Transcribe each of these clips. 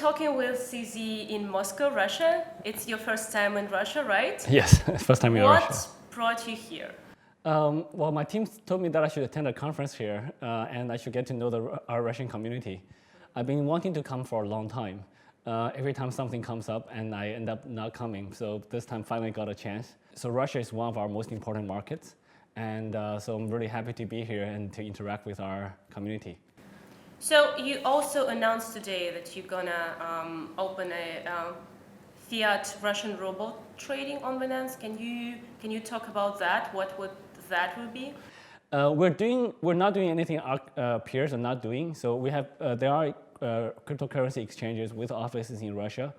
talking with CZ in Moscow, Russia. It's your first time in Russia, right? Yes, first time in Russia. What brought you here? Well, my team told me that I should attend a conference here and I should get to know our Russian community. I've been wanting to come for a long time. Every time something comes up and I end up not coming. So this time finally got a chance. So Russia is one of our most important markets. And so I'm really happy to be here and to interact with our community. So you also announced today that you're gonna open a Fiat Russian ruble trading on Binance. Can you talk about that? What would that be? We're not doing anything our peers are not doing. So we have there are cryptocurrency exchanges with offices in Russia,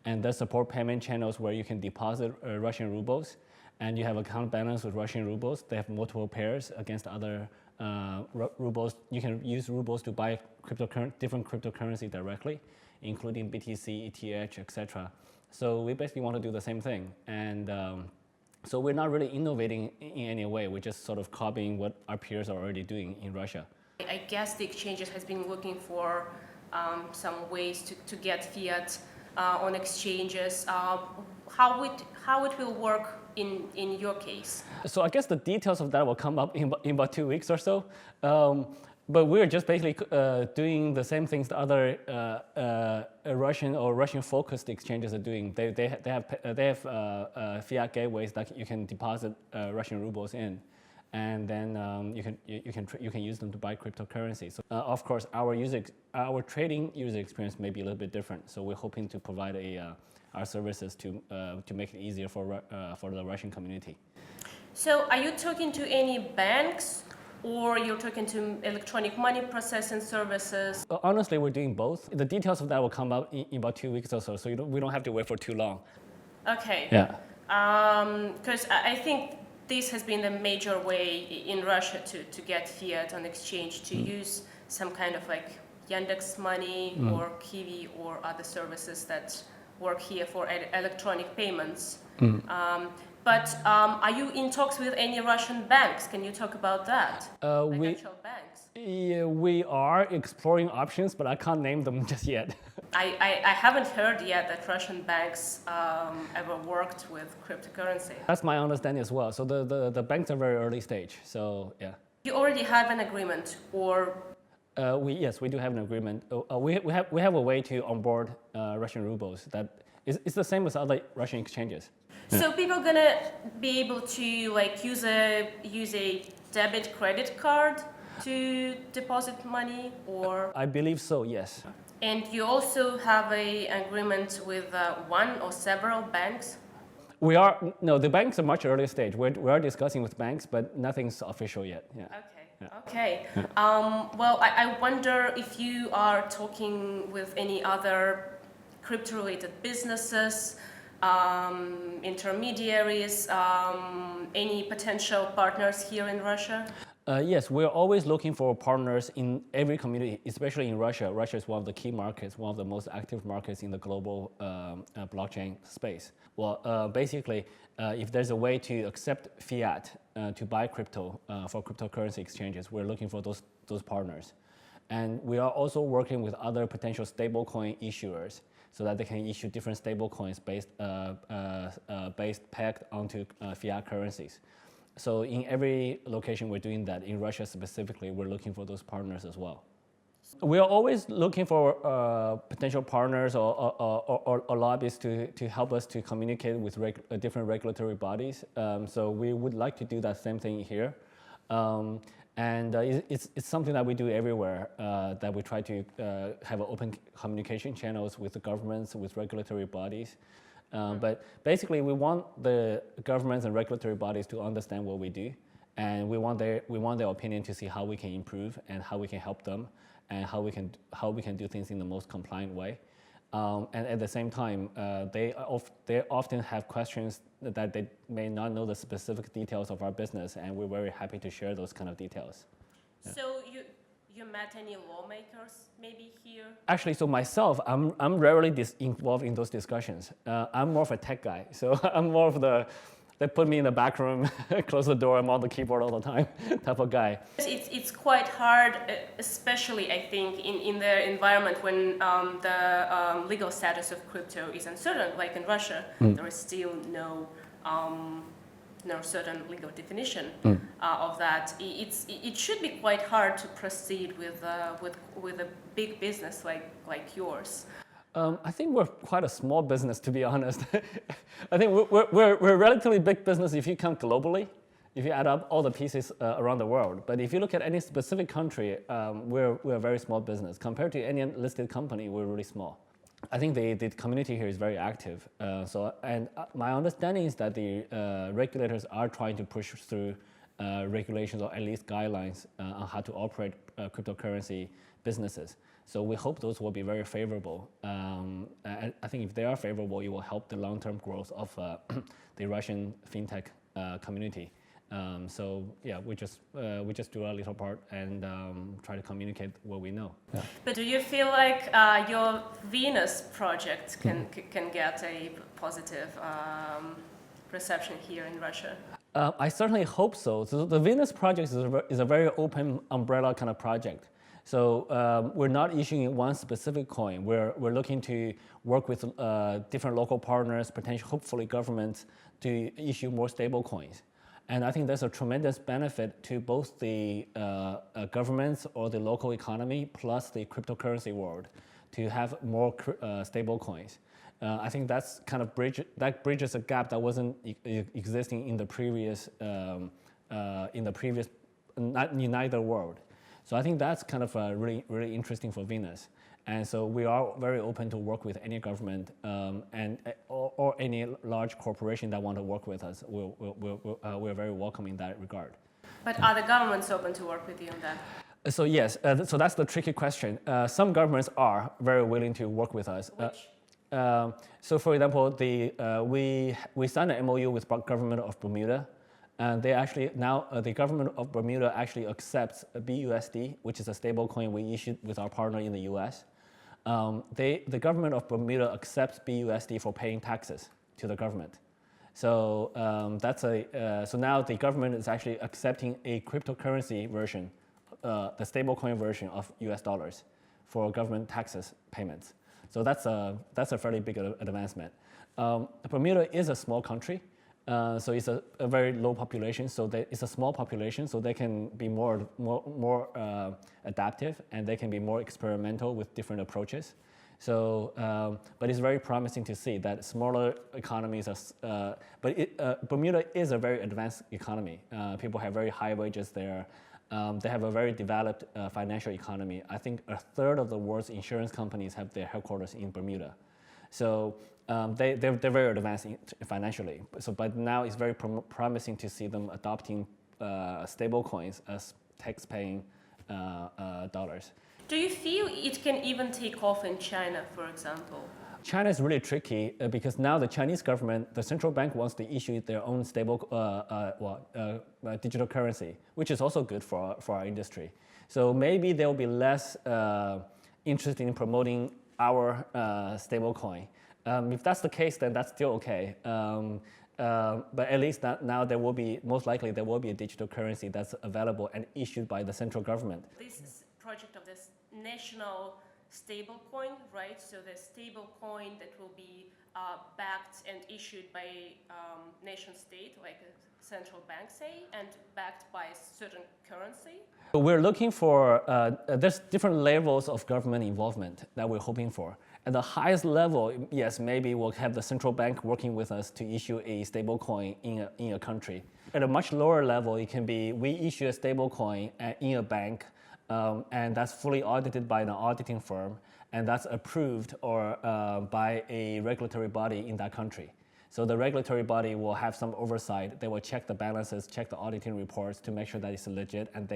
and that support payment channels where you can deposit Russian rubles, and you have account balance with Russian rubles. They have multiple pairs against other rubles. You can use rubles to buy different cryptocurrency directly, including BTC, ETH, etc. So we basically want to do the same thing, and so we're not really innovating in any way. We're just sort of copying what our peers are already doing in Russia. I guess the exchanges has been looking for some ways to get fiat on exchanges. How it will work in your case? So I guess the details of that will come up in about 2 weeks or so. But we're just basically doing the same things the other Russian or Russian-focused exchanges are doing. They have fiat gateways that you can deposit Russian rubles in, and then you can use them to buy cryptocurrency. So of course, our trading user experience may be a little bit different. So we're hoping to provide our services to make it easier for the Russian community. So are you talking to any banks, or you're talking to electronic money processing services? Honestly, we're doing both. The details of that will come out in about 2 weeks or so, so we don't have to wait for too long. Okay. Yeah. Because I think this has been the major way in Russia to get fiat on exchange, to use some kind of like Yandex Money or Kiwi or other services that work here for electronic payments. But are you in talks with any Russian banks? Can you talk about that? Actual banks? Yeah, we are exploring options, but I can't name them just yet. I haven't heard yet that Russian banks ever worked with cryptocurrency. That's my understanding as well. So the banks are very early stage. So yeah. You already have an agreement, or? Yes, we do have an agreement. We have a way to onboard Russian rubles that is the same as other Russian exchanges. So people are gonna be able to like use a debit credit card to deposit money, or? I believe so, yes. And you also have an agreement with one or several banks? No, the banks are much earlier stage. We are discussing with banks, but nothing's official yet. Yeah. Okay. Yeah. Okay. Well, I wonder if you are talking with any other crypto-related businesses, intermediaries, any potential partners here in Russia? Yes, we're always looking for partners in every community, especially in Russia. Russia is one of the key markets, one of the most active markets in the global blockchain space. Well, basically, if there's a way to accept fiat to buy crypto for cryptocurrency exchanges, we're looking for those partners. And we are also working with other potential stablecoin issuers so that they can issue different stablecoins pegged onto fiat currencies. So in every location we're doing that. In Russia specifically, we're looking for those partners as well. We are always looking for potential partners or lobbyists to help us to communicate with different regulatory bodies. So we would like to do that same thing here. And it's something that we do everywhere, that we try to have open communication channels with the governments, with regulatory bodies. But basically, we want the governments and regulatory bodies to understand what we do, and we want their opinion to see how we can improve and how we can help them, and how we can do things in the most compliant way. And at the same time, they often have questions that they may not know the specific details of our business, and we're very happy to share those kind of details. Yeah. So you met any lawmakers maybe here? Actually, so myself, I'm rarely involved in those discussions. I'm more of a tech guy, so I'm more of the They put me in the back room, close the door, I'm on the keyboard all the time, type of guy. It's quite hard, especially I think in the environment when the legal status of crypto is uncertain. Like in Russia, there is still no certain legal definition of that. It should be quite hard to proceed with a big business like yours. I think we're quite a small business, to be honest. I think we're a relatively big business if you count globally, if you add up all the pieces around the world. But if you look at any specific country, we're a very small business. Compared to any listed company, we're really small. I think the community here is very active. My understanding is that the regulators are trying to push through regulations or at least guidelines on how to operate cryptocurrency businesses. So we hope those will be very favorable. I think if they are favorable, it will help the long-term growth of the Russian fintech community. So yeah, we just do our little part and try to communicate what we know. Yeah. But do you feel like your Venus project can get a positive reception here in Russia? I certainly hope so. So the Venus project is a very open umbrella kind of project. So we're not issuing one specific coin. We're looking to work with different local partners, potentially, hopefully governments, to issue more stable coins. And I think there's a tremendous benefit to both the governments or the local economy plus the cryptocurrency world to have more stable coins. I think that's kind of bridges a gap that wasn't existing in the previous in either world. So I think that's kind of really interesting for Venus. And so we are very open to work with any government or any large corporation that want to work with us. We're very welcome in that regard. But are the governments open to work with you on that? So yes, so that's the tricky question. Some governments are very willing to work with us. Which? So for example, we signed an MOU with the government of Bermuda. And they actually now the government of Bermuda actually accepts BUSD, which is a stable coin we issued with our partner in the U.S. The government of Bermuda accepts BUSD for paying taxes to the government. So so now the government is actually accepting a cryptocurrency version, the stablecoin version of US dollars for government taxes payments. So that's a fairly big advancement. Bermuda is a small country. So it's a very low population, so it's a small population, so they can be more adaptive and they can be more experimental with different approaches. So, but it's very promising to see that smaller economies are, Bermuda is a very advanced economy. People have very high wages there. They have a very developed financial economy. I think a third of the world's insurance companies have their headquarters in Bermuda. So they're very advanced financially. So, but now it's very promising to see them adopting stable coins as tax-paying dollars. Do you feel it can even take off in China, for example? China is really tricky because now the Chinese government, the central bank wants to issue their own stable digital currency, which is also good for our industry. So maybe there will be less interest in promoting our stable coin. If that's the case, then that's still okay. But at least now there will be, most likely there will be a digital currency that's available and issued by the central government. This project of this national stable coin, right? So the stable coin that will be backed and issued by nation state, like a central bank, say, and backed by a certain currency? We're looking for, there's different levels of government involvement that we're hoping for. At the highest level, yes, maybe we'll have the central bank working with us to issue a stable coin in a country. At a much lower level, it can be we issue a stable coin in a bank, and that's fully audited by an auditing firm, and that's approved or by a regulatory body in that country. So the regulatory body will have some oversight. They will check the balances, check the auditing reports to make sure that it's legit, and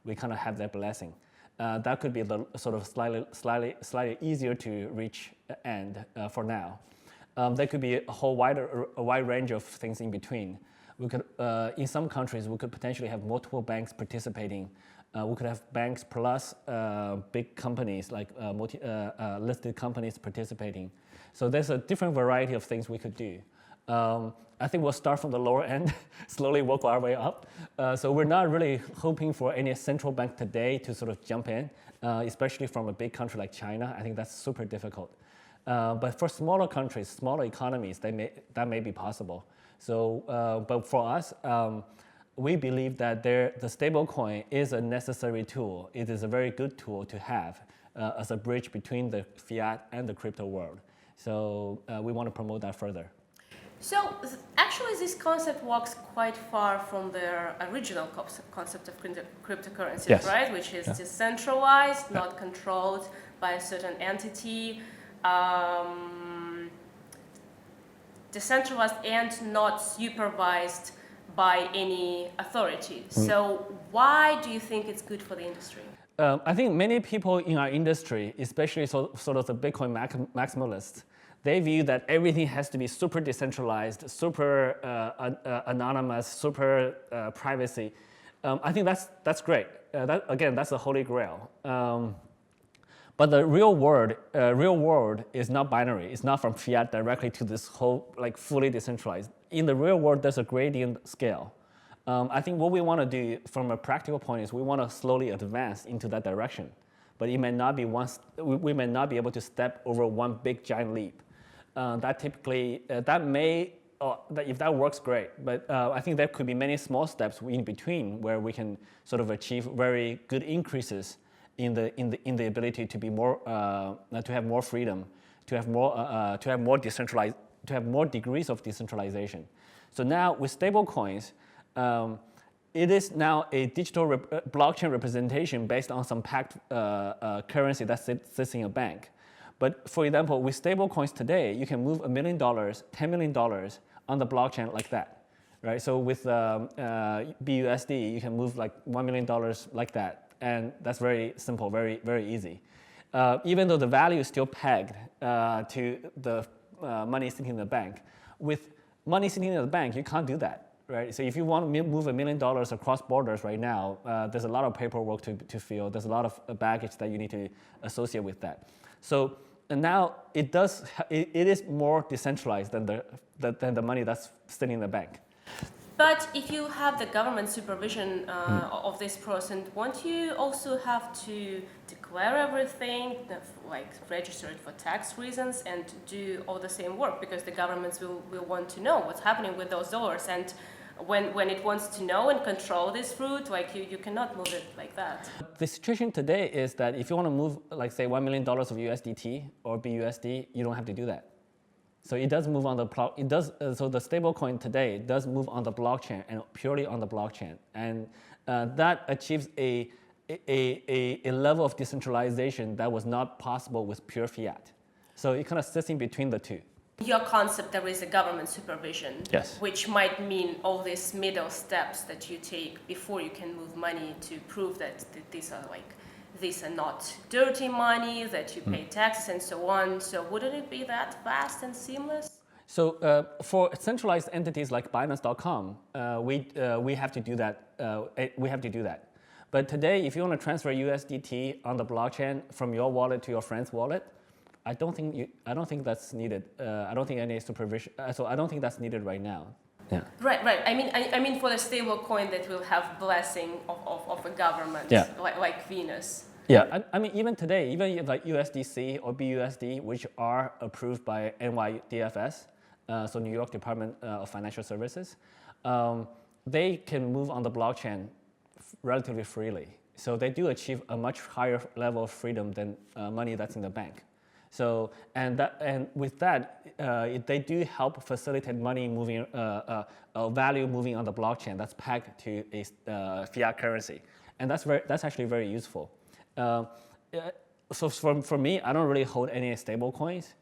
we kind of have their blessing. That could be the sort of slightly easier to reach end for now. There could be a wide range of things in between. We could, in some countries, we could potentially have multiple banks participating. We could have banks plus big companies like listed companies participating. So there's a different variety of things we could do. I think we'll start from the lower end, slowly work our way up. So we're not really hoping for any central bank today to sort of jump in, especially from a big country like China. I think that's super difficult. But for smaller countries, smaller economies, that may be possible. So, but for us, we believe that the stablecoin is a necessary tool. It is a very good tool to have as a bridge between the fiat and the crypto world. So we want to promote that further. So actually this concept walks quite far from their original concept of cryptocurrencies, yes. right? Which is decentralized, not controlled by a certain entity, decentralized and not supervised by any authority. So why do you think it's good for the industry? I think many people in our industry, especially sort of the Bitcoin maximalists, they view that everything has to be super decentralized, super anonymous, super privacy. I think that's great. That's the holy grail. But the real world is not binary. It's not from fiat directly to this whole fully decentralized. In the real world, there's a gradient scale. I think what we want to do from a practical point is we want to slowly advance into that direction. But it may not be we may not be able to step over one big giant leap. That typically, if that works, great. But I think there could be many small steps in between where we can sort of achieve very good increases in the ability to be more, to have more freedom, to have more decentralized, to have more degrees of decentralization. So now with stablecoins, it is now a digital blockchain representation based on some packed currency that sits in a bank. But for example, with stablecoins today, you can move $1 million, $10 million on the blockchain like that, right? So with BUSD, you can move like $1 million like that, and that's very simple, very, very easy. Even though the value is still pegged to the money sitting in the bank, with money sitting in the bank, you can't do that, right? So if you want to move $1 million across borders right now, there's a lot of paperwork to fill. There's a lot of baggage that you need to associate with that. So and now it is more decentralized than the money that's sitting in the bank. But if you have the government supervision of this process, won't you also have to declare everything, like register it for tax reasons and do all the same work? Because the governments will want to know what's happening with those dollars. And when it wants to know and control this fruit, like you cannot move it like that. The situation today is that if you want to move, like say $1 million of USDT or BUSD, you don't have to do that. So it does move on the so the stablecoin today does move on the blockchain and purely on the blockchain, and that achieves a level of decentralization that was not possible with pure fiat. So it kind of sits in between the two. Your concept, there is a government supervision, yes, which might mean all these middle steps that you take before you can move money to prove that these are not dirty money, that you pay taxes and so on. So wouldn't it be that fast and seamless? So for centralized entities like Binance.com, we have to do that. But today, if you want to transfer USDT on the blockchain from your wallet to your friend's wallet, I don't think that's needed. I don't think any supervision. So I don't think that's needed right now. Yeah. Right. I mean for the stable coin that will have blessing of a government, like Venus. Yeah. I mean even today, even like USDC or BUSD, which are approved by NYDFS, so New York Department of Financial Services, they can move on the blockchain relatively freely. So they do achieve a much higher level of freedom than money that's in the bank. So and with that, they do help facilitate money moving, value moving on the blockchain that's pegged to a fiat currency, and that's actually very useful. So for me, I don't really hold any stable coins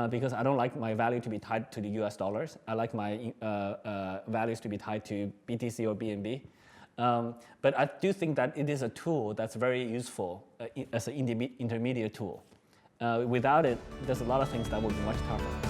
because I don't like my value to be tied to the US dollars. I like my values to be tied to BTC or BNB. But I do think that it is a tool that's very useful as an intermediate tool. Without it, there's a lot of things that would be much tougher.